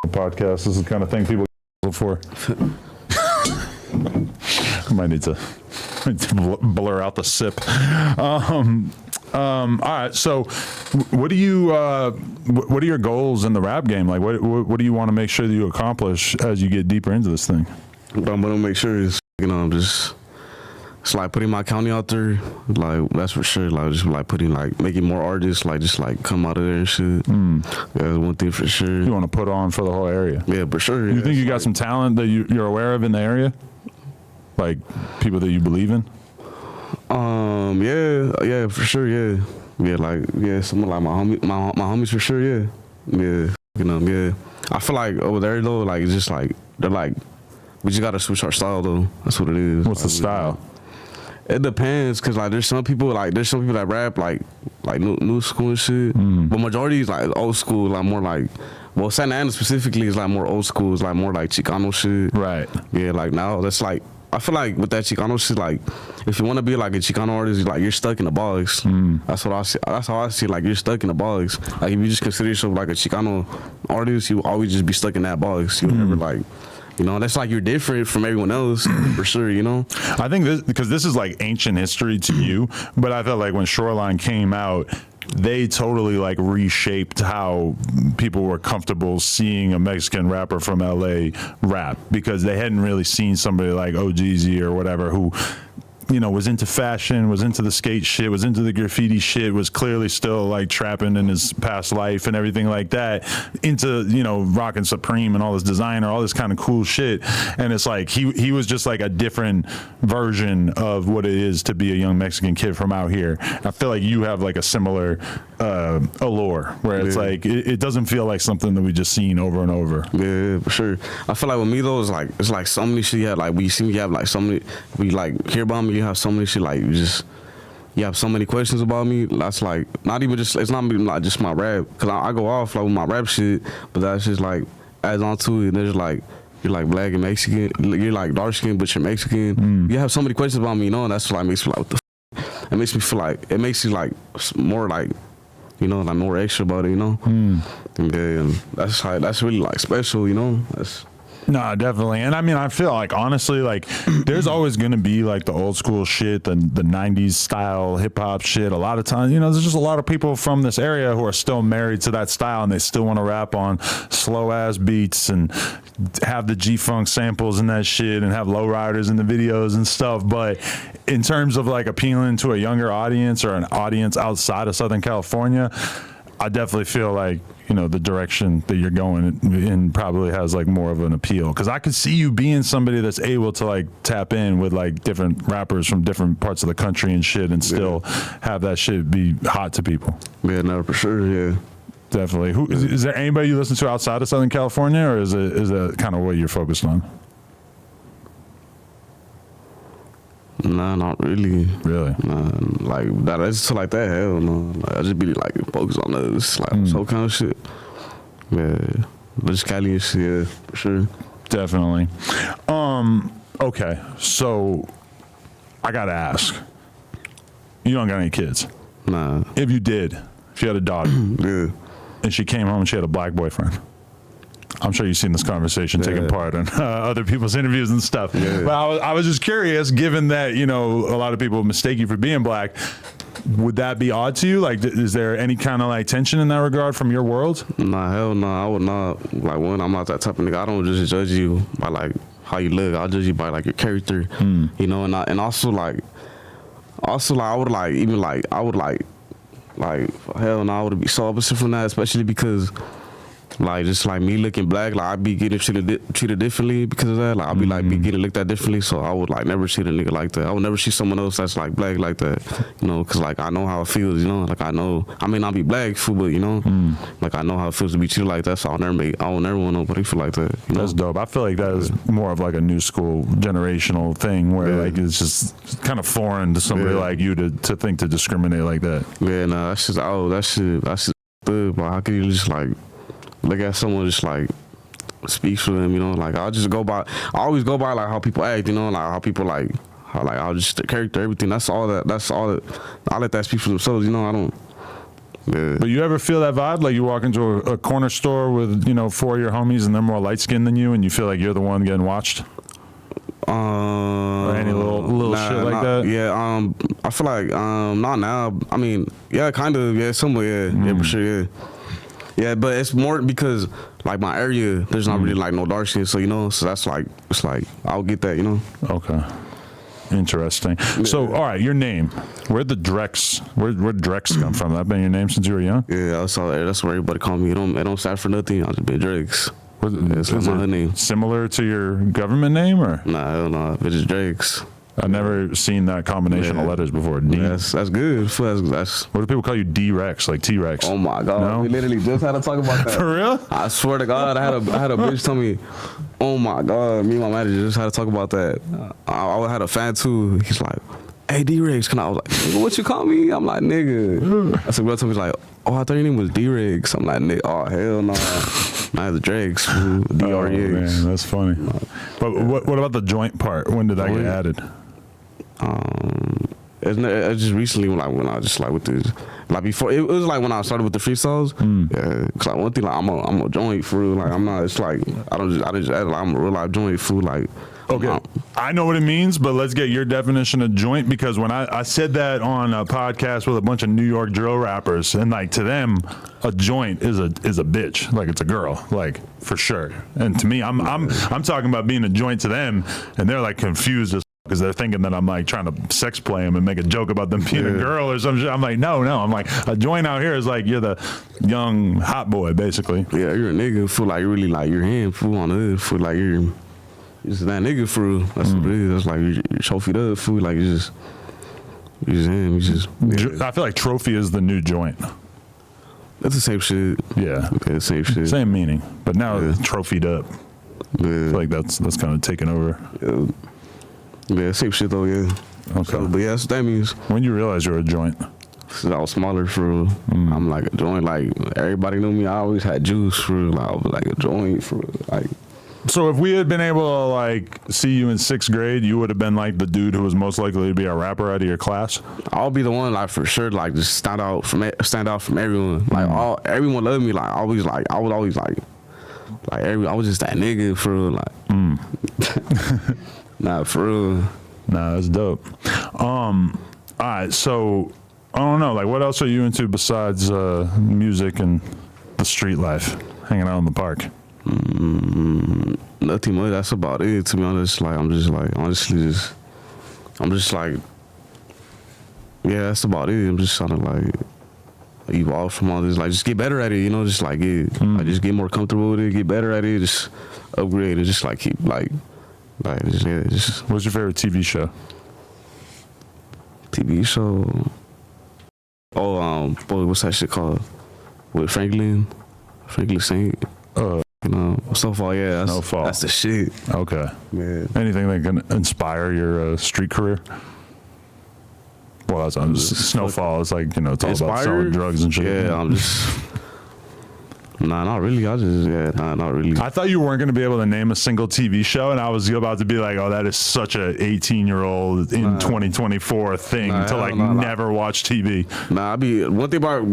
podcast. This is the kind of thing people for. I might need to blur out the sip. All right. So, what are your goals in the rap game? Like, what do you want to make sure that you accomplish as you get deeper into this thing? What I'm gonna make sure is, just it's like putting my county out there, like that's for sure. Like just like putting making more artists, just come out of there and shit. That's one thing for sure. You want to put on for the whole area? Yeah, for sure. You think you got some talent that you're aware of in the area? Like people that you believe in? Yeah, for sure. Yeah, someone like my homies for sure. Yeah. Yeah. I feel like over there though, it's just they're we just gotta switch our style though. That's what it is. What's the style? It depends, cause there's some people that rap like new school and shit, but majority is old school, more Santa Ana specifically is more old school, is more Chicano shit. Right. Yeah, now that's I feel like with that Chicano shit, if you want to be a Chicano artist, you're stuck in a box. That's what I see. That's how I see. You're stuck in a box. If you just consider yourself a Chicano artist, you will always just be stuck in that box. You'll never that's you're different from everyone else for sure. I think because this is ancient history to you, but I felt like when Shoreline came out, they totally reshaped how people were comfortable seeing a Mexican rapper from LA rap, because they hadn't really seen somebody like OGZ or whatever who was into fashion, was into the skate shit, was into the graffiti shit, was clearly still trapping in his past life and everything like that, into rocking Supreme and all this designer, all this kind of cool shit. And it's he was just a different version of what it is to be a young Mexican kid from out here. I feel like you have a similar allure where it's it doesn't feel like something that we just seen over and over. Yeah, for sure. I feel like with me though, it's so many shit you have, when you see me, you have so many, we hear about me, you have so many shit, you have so many questions about me. That's not even just, it's not even just my rap, because I go off with my rap shit, but that's just adds on to it. There's you're black and Mexican, you're dark skinned but you're Mexican. You have so many questions about me, and that's what makes me what the f? It makes me feel it makes you more more extra about it, and that's really special, that's. No, definitely. And I mean, I feel honestly, there's always going to be the old school shit, the 90s style hip hop shit. A lot of times, there's just a lot of people from this area who are still married to that style, and they still want to rap on slow ass beats and have the G-Funk samples and that shit and have lowriders in the videos and stuff. But in terms of appealing to a younger audience or an audience outside of Southern California, I definitely feel the direction that you're going in probably has more of an appeal, because I could see you being somebody that's able to tap in with different rappers from different parts of the country and shit, and still have that shit be hot to people. Yeah, no, for sure. Yeah, definitely. Is there anybody you listen to outside of Southern California, or is that kind of what you're focused on? Nah, not really. Really? Nah, that. It's so that. Hell no. I just be focused on this, so kind of shit. Yeah, just Cali and shit. Yeah, for sure. Definitely. Okay, so I gotta ask. You don't got any kids? Nah. If you did, if you had a daughter, yeah, and she came home and she had a black boyfriend, I'm sure you've seen this conversation taking part in other people's interviews and stuff. Yeah. But I was just curious, given that, a lot of people mistake you for being black, would that be odd to you? Is there any kind of tension in that regard from your world? Nah, hell no. I would not. One, I'm not that type of nigga. I don't just judge you by how you look. I'll judge you by your character. And also I would like hell no, I would be so opposite from that, especially because. Like just like me looking black, like I be getting treated differently because of that. Like I be like be getting looked at differently, so I would like never treat a nigga like that. I would never see someone else that's like black like that, you know, because like I know how it feels, you know. Like I know I may not be black, fool, but you know, like I know how it feels to be treated like that. So I will never want nobody feel like that. You know? That's dope. I feel like that is more of like a new school generational thing where like it's just kind of foreign to somebody like you to think to discriminate like that. Yeah, nah, that's just that's good. But how can you just like look at someone just like speaks for them, you know? Like I always go by like how people act, you know, like how people like how like I'll just the character, everything. That's all that I let that speak for themselves, you know. I don't. Yeah. But you ever feel that vibe? Like you walk into a corner store with, you know, 4 of your homies and they're more light skinned than you and you feel like you're the one getting watched? Or any little shit like that? Yeah, I feel like not now. I mean, yeah, kind of, yeah, somewhere, yeah, for sure, yeah. Yeah, but it's more because like my area, there's not really like no dark skin, so you know, so that's like it's like I'll get that, you know. Okay, interesting. Yeah. So, all right, your name. Where'd Drex come from? That been your name since you were young? Yeah, that's where everybody call me. It don't stand for nothing. I just been Drex. It's like my name. Similar to your government name, or? Nah, hell no. It's just Drex. I've never seen that combination of letters before. D. That's good. That's what do people call you? D-Rex, like T-Rex. Oh my god, no? We literally just had to talk about that. For real? I swear to God, I had a bitch tell me, oh my god, me and my manager just had to talk about that. I had a fan too. He's like, hey D-Rex, can I was like, nigga, what you call me? I'm like, nigga. I said, bro, told me like, oh, I thought your name was D-Rex. I'm like, nigga, oh hell no. Nah, the Drex, D-R-E-X. Oh, man, that's funny. But what about the joint part? When did that get added? It's just recently when I just like with this, like before it was like when I started with the freestyles. Yeah, cause like one thing like I'm a joint fool. Like I'm not. It's like I just add like I'm a real life joint fool. Like okay, I know what it means, but let's get your definition of joint because when I said that on a podcast with a bunch of New York drill rappers, and like to them, a joint is a bitch, like it's a girl, like for sure. And to me, I'm talking about being a joint to them, and they're like confused as because they're thinking that I'm like trying to sex play them and make a joke about them being a girl or some shit. I'm like, no. I'm like, a joint out here is like you're the young hot boy, basically. Yeah, you're a nigga, fool. Like really, like you're him, fool on the hood, fool. Like you're just that nigga, fool. That's what it is. That's like you're trophied up, fool. Like you just him. You just. Yeah. I feel like trophy is the new joint. That's the same shit. Yeah. Okay, same shit. Same meaning, but now it's trophied up. Yeah. I feel like that's kind of taken over. Yeah, same shit though, yeah. Okay. So, but yeah, that's what that means. When you realize you're a joint? Since I was smaller, for real. I'm like a joint. Like everybody knew me. I always had juice, for real. Like, I was like a joint, for real. Like. So if we had been able to like see you in 6th grade, you would have been like the dude who was most likely to be a rapper out of your class. I'll be the one, like for sure, like just stand out from everyone. Like everyone loved me. Like I was always like I was just that nigga, for real. Like. Nah, for real. Nah, that's dope. All right, so I don't know, like what else are you into besides music and the street life, hanging out in the park? Nothing much. That's about it. To be honest, like I'm just like yeah, that's about it. I'm just trying to like evolve from all this, like just get better at it, you know, just like just get more comfortable with it, get better at it, just upgrade it, just like keep like just. What's your favorite TV show? TV show? Oh, boy, what's that shit called? With Franklin Saint. You know, Snowfall. Yeah, Snowfall. That's the shit. Okay. Yeah. Anything that can inspire your street career? Well, that's Snowfall. It's like, you know, it's all about selling drugs and shit. Yeah, I'm just. Nah, not really. Not really. I thought you weren't going to be able to name a single TV show, and I was about to be like, oh, that is such a 18-year-old in 2024 thing to like never watch TV. Nah, one thing about,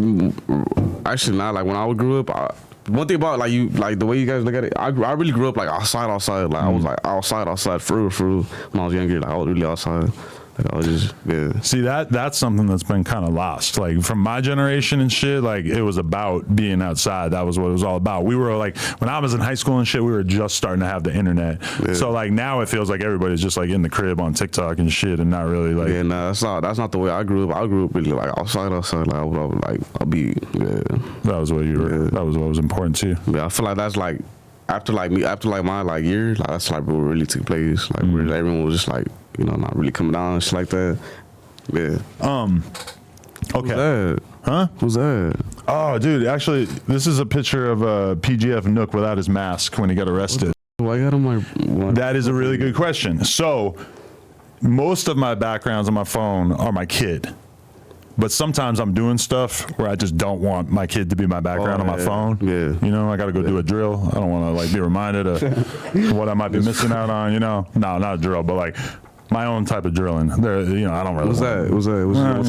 actually not, like when I grew up, one thing about like you, like the way you guys look at it, I really grew up like outside. Like I was like outside for real. When I was younger, like I was really outside. Like I was just See, that's something that's been kind of lost. Like from my generation and shit, like it was about being outside. That was what it was all about. We were like, when I was in high school and shit, we were just starting to have the internet. Yeah. So like now it feels like everybody's just like in the crib on TikTok and shit, and not really like. Yeah, nah, that's not the way I grew up. I grew up really like outside. Like I'll be. Yeah. That was what you were. Yeah. That was what was important to you. Yeah, I feel like that's like after my like year, like that's like what really took place. Like where everyone was just like, you know, not really coming down and shit like that. Yeah. Okay. Who's that? Huh? Who's that? Oh, dude. Actually, this is a picture of PGF Nook without his mask when he got arrested. Why got on my? That is a really good question. So, most of my backgrounds on my phone are my kid. But sometimes I'm doing stuff where I just don't want my kid to be my background on my phone. Yeah. You know, I got to go do a drill. I don't want to like be reminded of what I might be missing out on, you know. No, not a drill, but like my own type of drilling. There, you know, I don't really. What's that? What's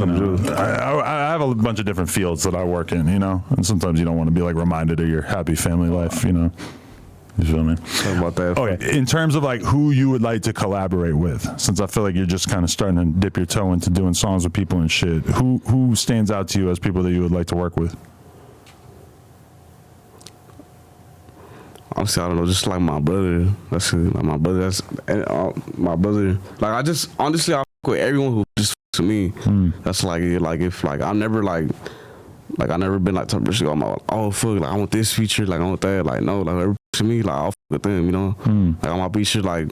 type of drill? I have a bunch of different fields that I work in, you know. And sometimes you don't want to be like reminded of your happy family life, you know. You feel me? Talk about that. Okay, in terms of like who you would like to collaborate with, since I feel like you're just kind of starting to dip your toe into doing songs with people and shit, who stands out to you as people that you would like to work with? Honestly, I don't know. Just like my brother. That's it. Like my brother. That's my brother. Like I just honestly, I fuck with everyone who just fucks with me. That's like if like I never like I never been like type of shit. I'm like, oh fuck, like I want this feature, like I want that. Like no, like every to me, like I'll fuck with them, you know. Like on my beat shit, like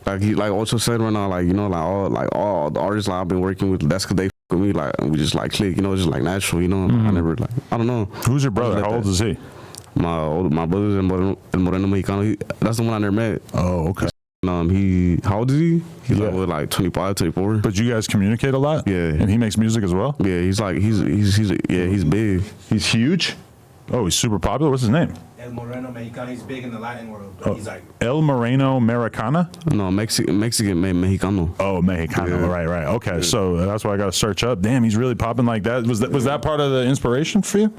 Ocho said right now, like you know, like all the artists like I've been working with, that's cause they fuck with me, like we just like click, you know, just like natural, you know. I never like I don't know. Who's your brother? How old is he? My brother's in Moreno Mexicano. That's the one I never met. Oh, okay. How old is he? He's like 25, 24. But you guys communicate a lot? Yeah. And he makes music as well? Yeah, he's big. He's huge? Oh, he's super popular? What's his name? El Moreno Mexicano. He's big in the Latin world. But he's like El Moreno Americana? No, Mexican Mexicano. Oh, Mexicano. Yeah. Right. Okay, so that's why I got to search up. Damn, he's really popping like that. Was that part of the inspiration for you?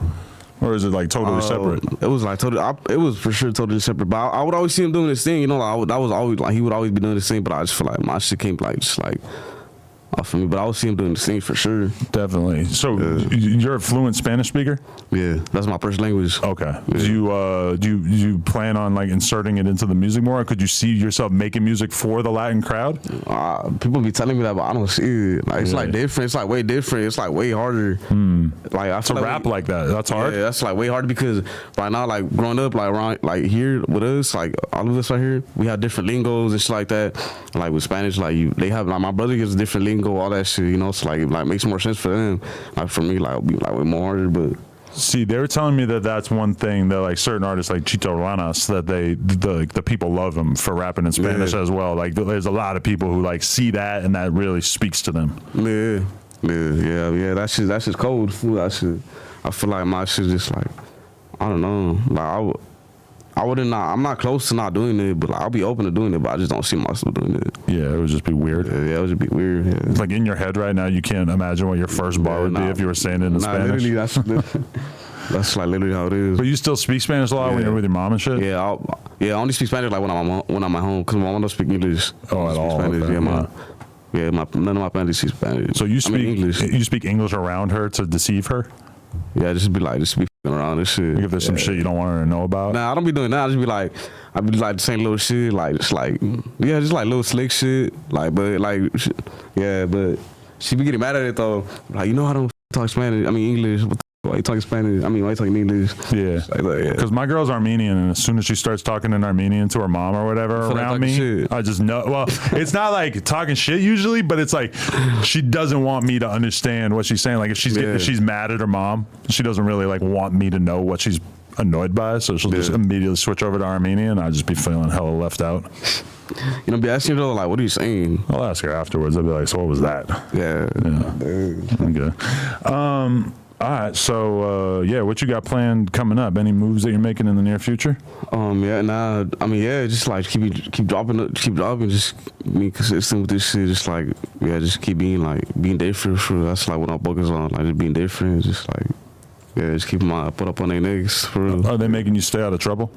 Or is it like totally separate? It was like it was for sure totally separate. But I would always see him doing this thing, you know. Like I was always like he would always be doing this thing. But I just feel like my shit came like just like off of me. But I would see him doing this thing for sure. Definitely. So you're a fluent Spanish speaker? Yeah, that's my first language. Okay. Yeah. Do you plan on like inserting it into the music more? Or could you see yourself making music for the Latin crowd? People be telling me that, but I don't see it. Like it's like different. It's like way different. It's like way harder. Like I feel To like rap like that, that's hard? Yeah, that's like way harder because right now, like growing up, like around, like here with us, like all of us right here, we have different lingos and shit like that. Like with Spanish, like they have like my brother gets a different lingo, all that shit, you know. So like it like makes more sense for them. Like for me, like it'll be like way more harder, but. See, they were telling me that that's one thing that like certain artists like Chito Ranas that the people love him for rapping in Spanish as well. Like there's a lot of people who like see that and that really speaks to them. Yeah. That shit's cold. That shit. I feel like my shit just like I don't know. Like I wouldn't not. I'm not close to not doing it, but like, I'll be open to doing it. But I just don't see myself doing it. Yeah, it would just be weird. Yeah, it would just be weird. Yeah. It's like in your head right now, you can't imagine what your first bar would be if you were saying it in Spanish. Literally, that's like literally how it is. But you still speak Spanish a lot when you're with your mom and shit? Yeah, I only speak Spanish like when I'm at home because my mom don't speak English. Oh, at all? Spanish. Okay. None of my family speaks Spanish. So you speak English. You speak English around her to deceive her? Yeah, just be fucking around and shit. Like if there's some shit you don't want her to know about? Nah, I don't be doing that. I be like saying little shit, like just like just like little slick shit, like but she be getting mad at it though. Like you know I don't talk Spanish. I mean English. Why you talking Spanish? I mean, why you talking English? Yeah. Because my girl's Armenian, and as soon as she starts talking in Armenian to her mom or whatever around me, shit. I just know. Well, it's not like talking shit usually, but it's like she doesn't want me to understand what she's saying. Like if she's mad at her mom, she doesn't really like want me to know what she's annoyed by, so she'll just immediately switch over to Armenian. I'll just be feeling hella left out. You know, be asking her like, what are you saying? I'll ask her afterwards. I'll be like, so what was that? Yeah. Okay. All right, so what you got planned coming up? Any moves that you're making in the near future? Just like keep dropping, just being consistent with this shit. Just like just keep being different. For that's like what I'm focused on, like just being different. Just like just keep my put up on their necks. For real. Are they making you stay out of trouble?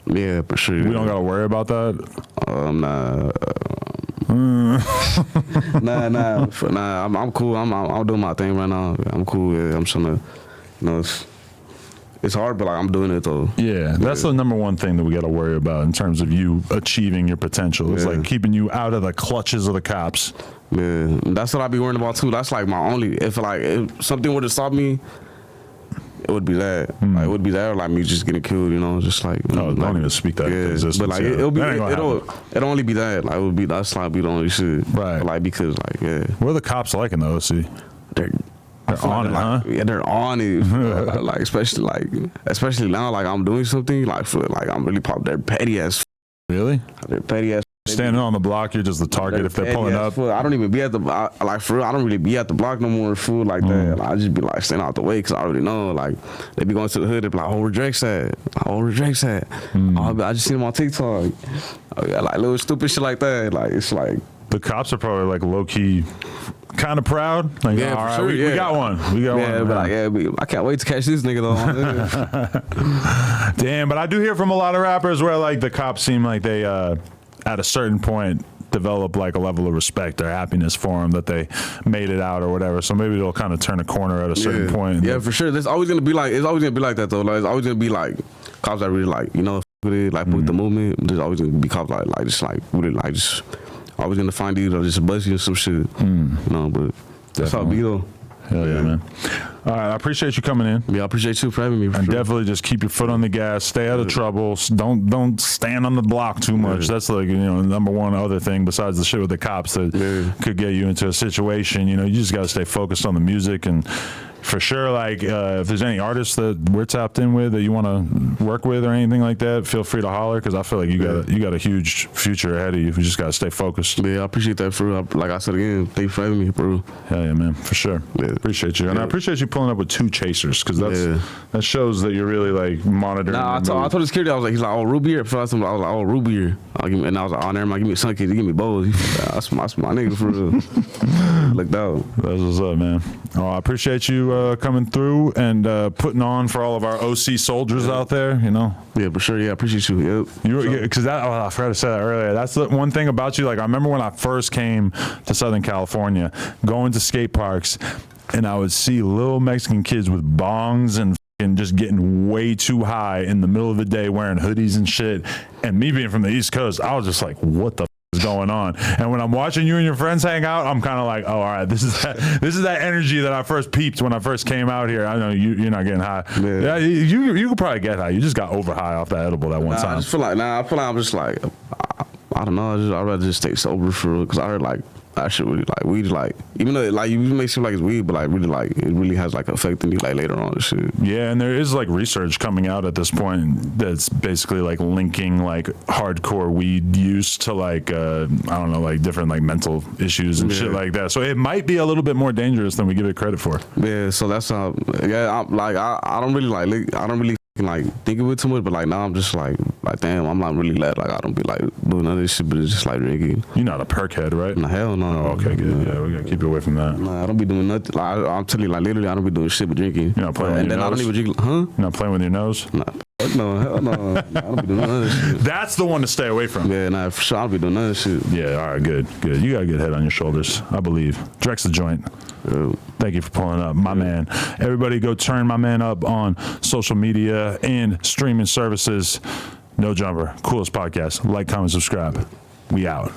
Yeah, for sure. We don't gotta worry about that. Nah. Nah. I'm cool. I'm doing my thing right now. I'm cool. Yeah, I'm trying to, it's hard, but like I'm doing it though. Yeah, that's the number one thing that we got to worry about in terms of you achieving your potential. It's like keeping you out of the clutches of the cops. Yeah, that's what I be worrying about too. That's like my only. If something were to stop me, it would be that. Like, it would be that, or like me just getting killed. Just like. Don't even speak that. Yeah, existence, but like it'll only be that. Like it would be that's like be the only shit. Right. But, like because like what are the cops like in the OC? They're on it, huh? Yeah, they're on it. like especially now, like I'm doing something like I'm really they're petty as. Really? They're petty as. Standing on the block, you're just the target if they're pulling up. I don't even be at the for real. I don't really be at the block no more. Food like that. I just be like standing out the way because I already know. Like they be going to the hood. They be like, "Oh, where Drex at? Oh, where Drex at?" I just seen him on TikTok. Like little stupid shit like that. Like it's like the cops are probably like low key, kind of proud. Like, yeah, all right, sure, we got one. We got one. But I can't wait to catch this nigga though. Damn, but I do hear from a lot of rappers where like the cops seem like they at a certain point develop like a level of respect or happiness for them that they made it out or whatever. So maybe they'll kind of turn a corner at a certain point. Yeah, for sure. There's always gonna be like it's always gonna be like that though. Like it's always gonna be like cops that really like with it, like with the movement. There's always gonna be cops like just like really like just always gonna find you or just bust you or some shit. But that's how it be though. Hell yeah, man. All right, I appreciate you coming in. Yeah, I appreciate you for having me. And definitely just keep your foot on the gas. Stay out of trouble. Don't stand on the block too much. That's like the number one other thing besides the shit with the cops that could get you into a situation. You just got to stay focused on the music and. For sure, like if there's any artists that we're tapped in with that you want to work with or anything like that, feel free to holler because I feel like you got a huge future ahead of you. You just got to stay focused. Yeah, I appreciate that, bro. Like I said again, thank you for having me, bro. Hell yeah, man, for sure. Yeah. Appreciate you, and I appreciate you pulling up with 2 chasers because that shows that you're really like monitoring. Nah, I told the security I was like, he's like, "Oh, root beer." First, I was like, "Oh, root beer." And I was like, "Oh, never mind. Give me some kids. Give me both." That's my nigga for real. Looked out. That's what's up, man. Oh, I appreciate you coming through and putting on for all of our OC soldiers out there, Yeah, for sure. Yeah, I appreciate you. Yep. Because I forgot to say that earlier. That's the one thing about you. Like, I remember when I first came to Southern California, going to skate parks, and I would see little Mexican kids with bongs and just getting way too high in the middle of the day wearing hoodies and shit. And me being from the East Coast, I was just like, what the is going on? And when I'm watching you and your friends hang out, I'm kind of like, oh, all right, this is that energy that I first peeped when I first came out here. I know you're not getting high. Yeah, you could probably get high. You just got over high off that edible that one time. I feel like I'm just like, I don't know. I'd rather just stay sober for real because I heard like that shit really like weed like even though like you may seem like it's weed, but like really like it really has like affecting you like later on and shit. Yeah, and there is like research coming out at this point that's basically like linking like hardcore weed use to like I don't know, like different like mental issues and shit like that. So it might be a little bit more dangerous than we give it credit for. Yeah, so that's I don't really like think of it too much, but like now I'm just like damn, I'm not really glad. Like I don't be like doing none of this shit, but it's just like drinking. You're not a perk head, right? Nah, hell no. Oh, okay, good. Yeah, we gotta keep you away from that. Nah, I don't be doing nothing. Like, I'm telling you, like literally, I don't be doing shit but drinking. You're not playing with your nose? I don't even drink. Huh? You're not playing with your nose? Nah. No, hell no. I don't be doing none of this shit. That's the one to stay away from. Yeah, nah, for sure. I don't be doing none of this shit. Yeah, all right, good. You got a good head on your shoulders, I believe. DrexTheJoint. Thank you for pulling up, my man. Everybody go turn my man up on social media and streaming services. No Jumper, coolest podcast. Like, comment, subscribe. We out.